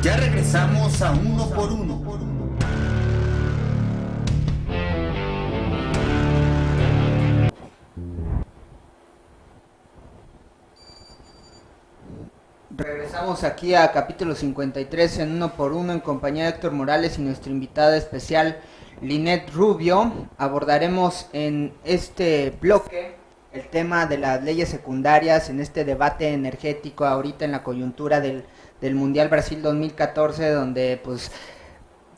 Ya regresamos a Uno por Uno. Regresamos aquí a capítulo 53 en Uno por Uno en compañía de Héctor Morales y nuestra invitada especial Linet Rubio. Abordaremos en este bloque el tema de las leyes secundarias en este debate energético ahorita en la coyuntura del Mundial Brasil 2014, donde pues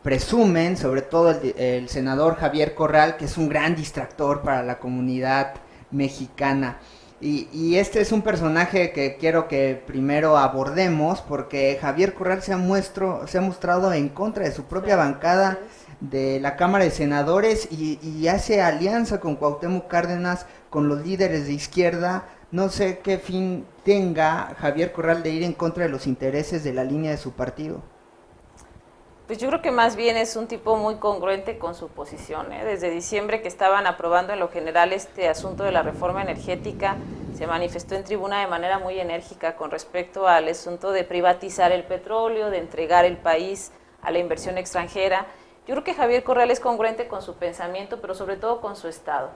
presumen, sobre todo el senador Javier Corral, que es un gran distractor para la comunidad mexicana. Y este es un personaje que quiero que primero abordemos, porque Javier Corral se ha mostrado en contra de su propia bancada de la Cámara de Senadores y hace alianza con Cuauhtémoc Cárdenas, con los líderes de izquierda. No sé qué fin tenga Javier Corral de ir en contra de los intereses de la línea de su partido. Pues yo creo que más bien es un tipo muy congruente con su posición, ¿eh? Desde diciembre que estaban aprobando en lo general este asunto de la reforma energética, se manifestó en tribuna de manera muy enérgica con respecto al asunto de privatizar el petróleo, de entregar el país a la inversión extranjera. Yo creo que Javier Corral es congruente con su pensamiento, pero sobre todo con su estado,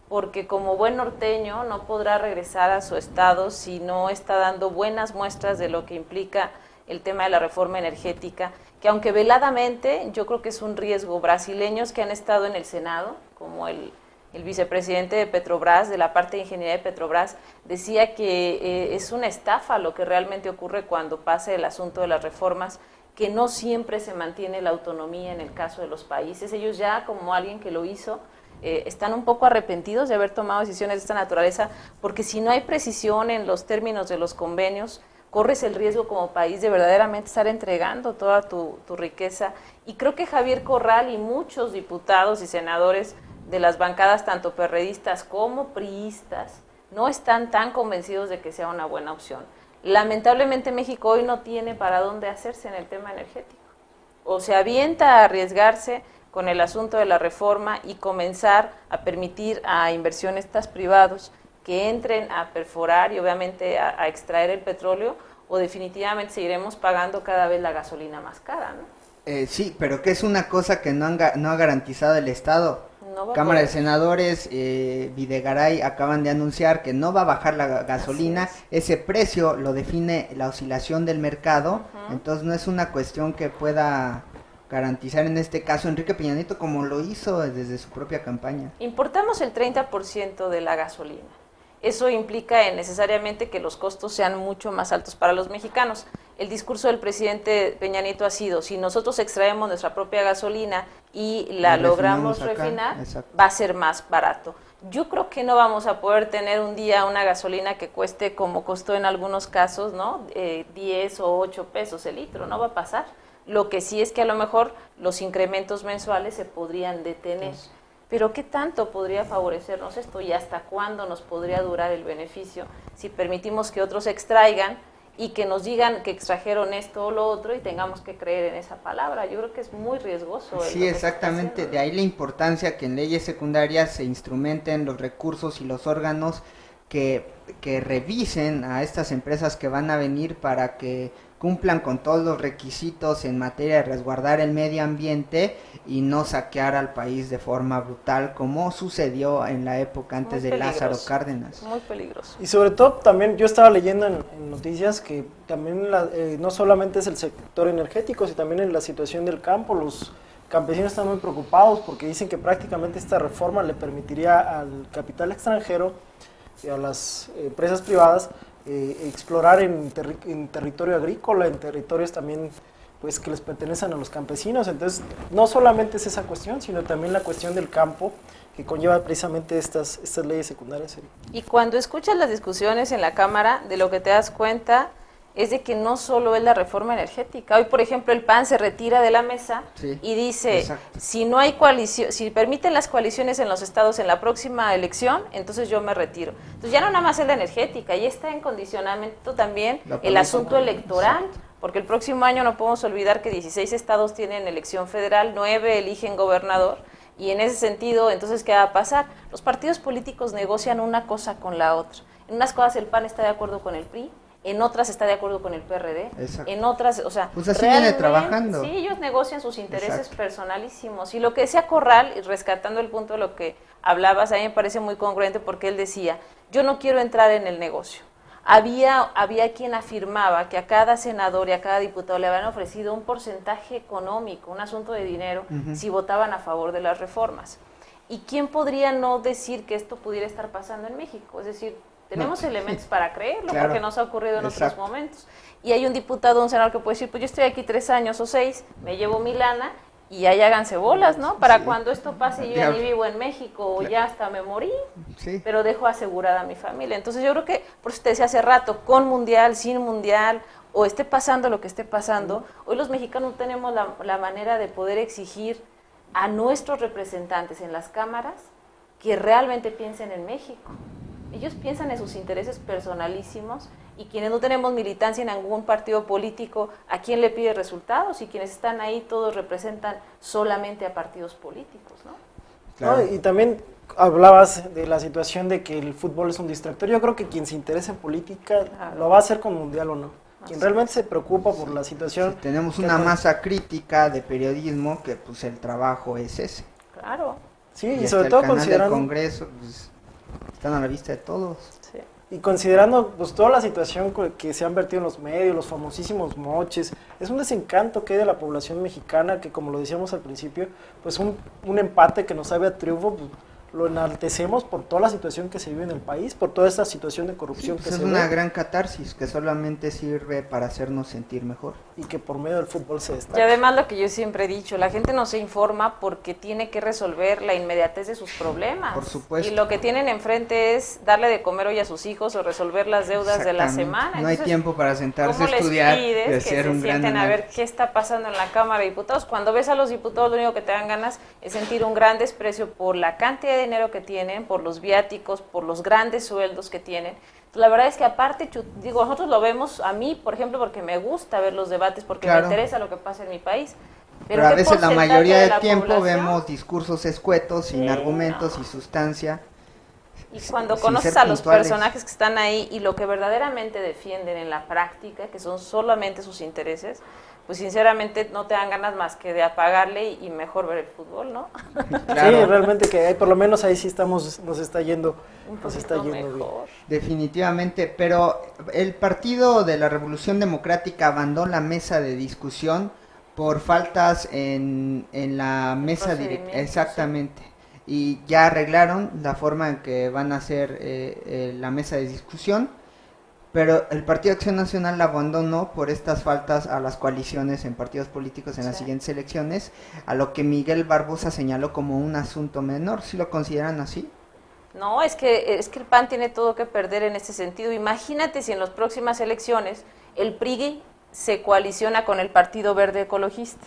porque como buen norteño no podrá regresar a su estado si no está dando buenas muestras de lo que implica el tema de la reforma energética, que aunque veladamente yo creo que es un riesgo. Brasileños que han estado en el Senado, como el vicepresidente de Petrobras, de la parte de ingeniería de Petrobras, decía que es una estafa lo que realmente ocurre cuando pasa el asunto de las reformas, que no siempre se mantiene la autonomía en el caso de los países. Ellos ya, como alguien que lo hizo, están un poco arrepentidos de haber tomado decisiones de esta naturaleza, porque si no hay precisión en los términos de los convenios, corres el riesgo como país de verdaderamente estar entregando toda tu riqueza. Y creo que Javier Corral y muchos diputados y senadores de las bancadas, tanto perredistas como priistas, no están tan convencidos de que sea una buena opción. Lamentablemente México hoy no tiene para dónde hacerse en el tema energético. O se avienta a arriesgarse con el asunto de la reforma y comenzar a permitir a inversionistas privados que entren a perforar y obviamente a extraer el petróleo, o definitivamente seguiremos pagando cada vez la gasolina más cara, ¿no? Sí, pero que es una cosa que no ha garantizado el Estado. No Cámara de Senadores, Videgaray acaban de anunciar que no va a bajar la gasolina. Ese precio lo define la oscilación del mercado, entonces no es una cuestión que pueda garantizar en este caso Enrique Peña Nieto, como lo hizo desde su propia campaña. Importamos el 30% de la gasolina. Eso implica necesariamente que los costos sean mucho más altos para los mexicanos. El discurso del presidente Peña Nieto ha sido: si nosotros extraemos nuestra propia gasolina y la logramos refinar, va a ser más barato. Yo creo que no vamos a poder tener un día una gasolina que cueste como costó en algunos casos, ¿no? 10 o 8 pesos el litro, no va a pasar. Lo que sí es que a lo mejor los incrementos mensuales se podrían detener. Pero ¿qué tanto podría favorecernos esto y hasta cuándo nos podría durar el beneficio si permitimos que otros extraigan y que nos digan que extrajeron esto o lo otro y tengamos que creer en esa palabra? Yo creo que es muy riesgoso. Sí, exactamente, de ahí la importancia que en leyes secundarias se instrumenten los recursos y los órganos que revisen a estas empresas que van a venir para que cumplan con todos los requisitos en materia de resguardar el medio ambiente y no saquear al país de forma brutal como sucedió en la época antes de Lázaro Cárdenas. Muy peligroso. Y sobre todo también yo estaba leyendo en noticias que también no solamente es el sector energético, sino también en la situación del campo. Los campesinos están muy preocupados porque dicen que prácticamente esta reforma le permitiría al capital extranjero y a las empresas privadas explorar en territorio agrícola, en territorios también pues que les pertenecen a los campesinos. Entonces no solamente es esa cuestión, sino también la cuestión del campo que conlleva precisamente estas leyes secundarias. Y cuando escuchas las discusiones en la Cámara, de lo que te das cuenta es de que no solo es la reforma energética. Hoy, por ejemplo, el PAN se retira de la mesa y dice, si no hay coalición, si permiten las coaliciones en los estados en la próxima elección, entonces yo me retiro. Entonces ya no nada más es la energética, ya está en condicionamiento también el asunto electoral, porque el próximo año no podemos olvidar que 16 estados tienen elección federal, 9 eligen gobernador, y en ese sentido, entonces, ¿qué va a pasar? Los partidos políticos negocian una cosa con la otra. En unas cosas el PAN está de acuerdo con el PRI, en otras está de acuerdo con el PRD, Exacto. en otras, o sea, Pues así viene trabajando. Sí, ellos negocian sus intereses Exacto. personalísimos. Y lo que decía Corral, y rescatando el punto de lo que hablabas, a mí me parece muy congruente porque él decía, yo no quiero entrar en el negocio. Había quien afirmaba que a cada senador y a cada diputado le habían ofrecido un porcentaje económico, un asunto de dinero, si votaban a favor de las reformas. ¿Y quién podría no decir que esto pudiera estar pasando en México? Es decir, tenemos elementos para creerlo, claro. porque nos ha ocurrido en Exacto. otros momentos. Y hay un diputado, un senador que puede decir, pues yo estoy aquí 3 años o 6, me llevo mi lana y ahí háganse bolas, ¿no? Para Sí. cuando esto pase yo ya ni vivo en México o ya hasta me morí, Sí. pero dejo asegurada a mi familia. Entonces yo creo que, por eso te decía hace rato, con mundial, sin mundial, o esté pasando lo que esté pasando, hoy los mexicanos tenemos la manera de poder exigir a nuestros representantes en las cámaras que realmente piensen en México. Ellos piensan en sus intereses personalísimos y quienes no tenemos militancia en algún partido político, ¿a quién le pide resultados? Y quienes están ahí todos representan solamente a partidos políticos, ¿no? Claro. ¿No? Y también hablabas de la situación de que el fútbol es un distractor. Yo creo que quien se interesa en política Claro. lo va a hacer con mundial o no. Quien Así realmente se preocupa por la situación. Sí, tenemos que una con- masa crítica de periodismo que pues el trabajo es ese. Claro, Sí, Y y hasta sobre el todo canal del considerando, Congreso pues, están a la vista de todos. sí. y considerando pues toda la situación que se han vertido en los medios, los famosísimos moches, es un desencanto que hay de la población mexicana que, como lo decíamos al principio, pues un empate que nos sabe a triunfo, pues, lo enaltecemos por toda la situación que se vive en el país, por toda esta situación de Sí, corrupción pues que es se una ve gran catarsis que solamente sirve para hacernos sentir mejor. y que por medio del fútbol se Y destaca. además lo que yo siempre he dicho, la gente no se informa porque tiene que resolver la inmediatez de sus problemas. Por supuesto. Y lo que tienen enfrente es darle de comer hoy a sus hijos o resolver las deudas de la Exactamente. semana. No hay Entonces, tiempo para sentarse ¿cómo a estudiar les y pides que hacer se un gran sienten a ver análisis? qué está pasando en la Cámara de Diputados? Cuando ves a los diputados, lo único que te dan ganas es sentir un gran desprecio por la cantidad de dinero que tienen, por los viáticos, por los grandes sueldos que tienen. La verdad es que aparte, digo, nosotros lo vemos, a mí, por ejemplo, porque me gusta ver los debates, porque Claro. me interesa lo que pasa en mi país. Pero a ¿qué veces la porcentaje mayoría de del la tiempo población? vemos discursos escuetos, sin Sí, argumentos no. y sustancia. Y cuando sin conoces ser a los puntuales. personajes que están ahí y lo que verdaderamente defienden en la práctica, que son solamente sus intereses, pues sinceramente no te dan ganas más que de apagarle y mejor ver el fútbol, ¿no? Claro. Sí, realmente que por lo menos ahí sí nos está yendo, Un nos está poquito yendo bien. mejor. Definitivamente, pero el Partido de la Revolución Democrática abandonó la mesa de discusión por faltas en la mesa directa. procedimiento, Exactamente. Y ya arreglaron la forma en que van a hacer la mesa de discusión, pero el Partido Acción Nacional la abandonó por estas faltas a las coaliciones en partidos políticos en las Sí. siguientes elecciones, a lo que Miguel Barbosa señaló como un asunto menor. ¿Sí lo consideran así? No, es que el PAN tiene todo que perder en este sentido. Imagínate si en las próximas elecciones el PRI se coaliciona con el Partido Verde Ecologista.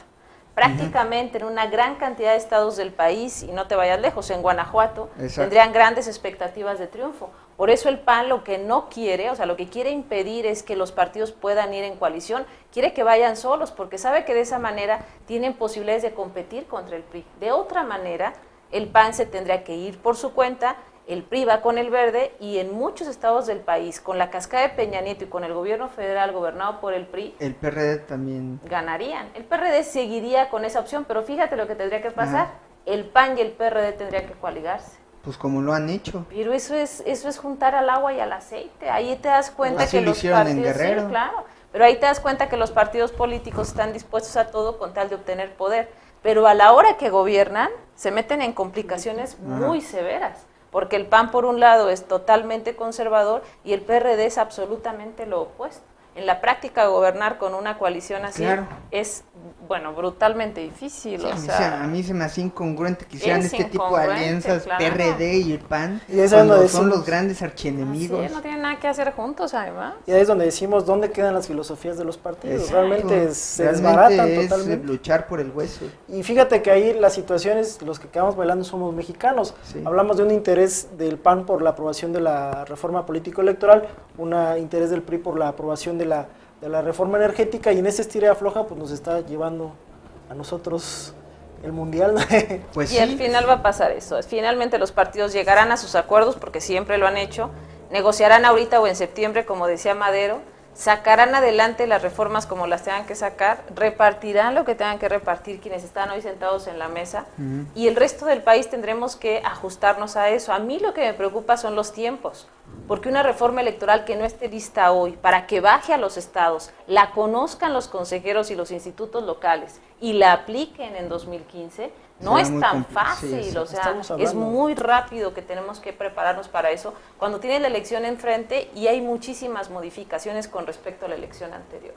Prácticamente en una gran cantidad de estados del país, y no te vayas lejos, en Guanajuato, Exacto. tendrían grandes expectativas de triunfo. Por eso el PAN lo que no quiere, o sea, lo que quiere impedir es que los partidos puedan ir en coalición, quiere que vayan solos, porque sabe que de esa manera tienen posibilidades de competir contra el PRI. De otra manera, el PAN se tendría que ir por su cuenta, el PRI va con el verde, y en muchos estados del país, con la cascada de Peña Nieto y con el gobierno federal gobernado por el PRI, El PRD también. ganarían. El PRD seguiría con esa opción, pero fíjate lo que tendría que pasar. Ajá. El PAN y el PRD tendrían que coaligarse. Pues como lo han hecho. Pero eso es juntar al agua y al aceite. Ahí te das cuenta Así que lo los hicieron en partidos, Guerrero. sí, claro, pero ahí te das cuenta que los partidos políticos están dispuestos a todo con tal de obtener poder. Pero a la hora que gobiernan, se meten en complicaciones muy severas. Porque el PAN, por un lado, es totalmente conservador y el PRD es absolutamente lo opuesto. En la práctica, gobernar con una coalición así Claro. es, bueno, brutalmente difícil. Sí, o a sea, mí se me hace incongruente que hicieran es este tipo de incongruente, alianzas, claro. PRD y el PAN, Y es cuando donde son decimos- los grandes así archienemigos. es, no tienen nada que hacer juntos, además. Y ahí es donde decimos dónde quedan las filosofías de los partidos. Exacto. Realmente se Realmente desbaratan es totalmente. luchar por el hueso. Y fíjate que ahí las situaciones, los que quedamos bailando somos mexicanos. Sí. Hablamos de un interés del PAN por la aprobación de la reforma político-electoral, un interés del PRI por la aprobación de la reforma energética, y en ese estira y afloja pues nos está llevando a nosotros el mundial. Pues Y sí, al final va a pasar eso. Finalmente los partidos llegarán a sus acuerdos, porque siempre lo han hecho, negociarán ahorita o en septiembre, como decía Madero, sacarán adelante las reformas como las tengan que sacar, repartirán lo que tengan que repartir quienes están hoy sentados en la mesa, y el resto del país tendremos que ajustarnos a eso. A mí lo que me preocupa son los tiempos, porque una reforma electoral que no esté lista hoy, para que baje a los estados, la conozcan los consejeros y los institutos locales y la apliquen en 2015, no Será es muy tan complicado, fácil, sí, o sea, estamos es hablando. muy rápido que tenemos que prepararnos para eso, cuando tienes la elección enfrente y hay muchísimas modificaciones con respecto a la elección anterior.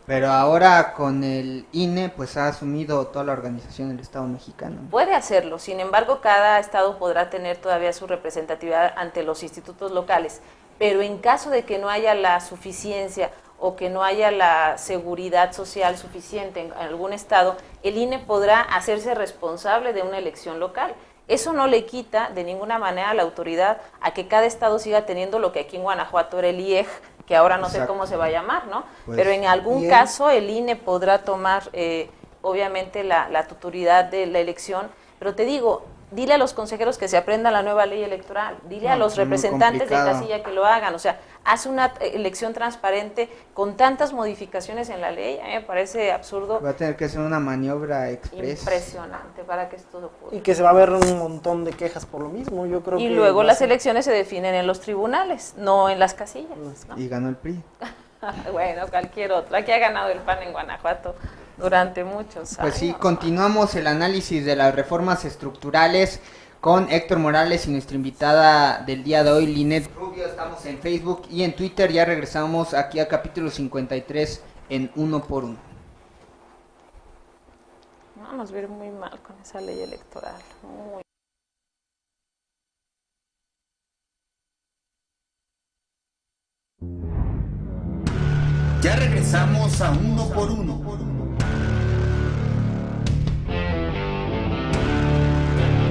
Pero ahora con el INE, pues ha asumido toda la organización del Estado mexicano. Puede hacerlo, sin embargo, cada estado podrá tener todavía su representatividad ante los institutos locales, pero en caso de que no haya la suficiencia o que no haya la seguridad social suficiente en algún estado, el INE podrá hacerse responsable de una elección local. Eso no le quita de ninguna manera la autoridad a que cada estado siga teniendo lo que aquí en Guanajuato era el IEG, que ahora no sé Exacto. cómo se va a llamar, ¿no? Pues, Pero en algún bien. caso el INE podrá tomar, obviamente, la tutoridad de la elección, pero te digo, dile a los consejeros que se aprendan la nueva ley electoral, dile a No, los es muy representantes de complicado. casilla que lo hagan, o sea, haz una elección transparente con tantas modificaciones en la ley, a mí me parece absurdo, Va a tener que ser una maniobra express. impresionante para que esto ocurra. Y que se va a ver un montón de quejas por lo mismo, yo creo Y que luego va a las ser- elecciones se definen en los tribunales, no en las casillas. ¿no? Y ganó el PRI. Bueno, cualquier otro. Aquí ha ganado el PAN en Guanajuato durante muchos años. Pues sí, continuamos el análisis de las reformas estructurales con Héctor Morales y nuestra invitada del día de hoy, Linet Rubio. Estamos en Facebook y en Twitter. Ya regresamos aquí a capítulo 53 en Uno por Uno. Vamos a ver muy mal con esa ley electoral. Muy Ya regresamos a Uno por Uno.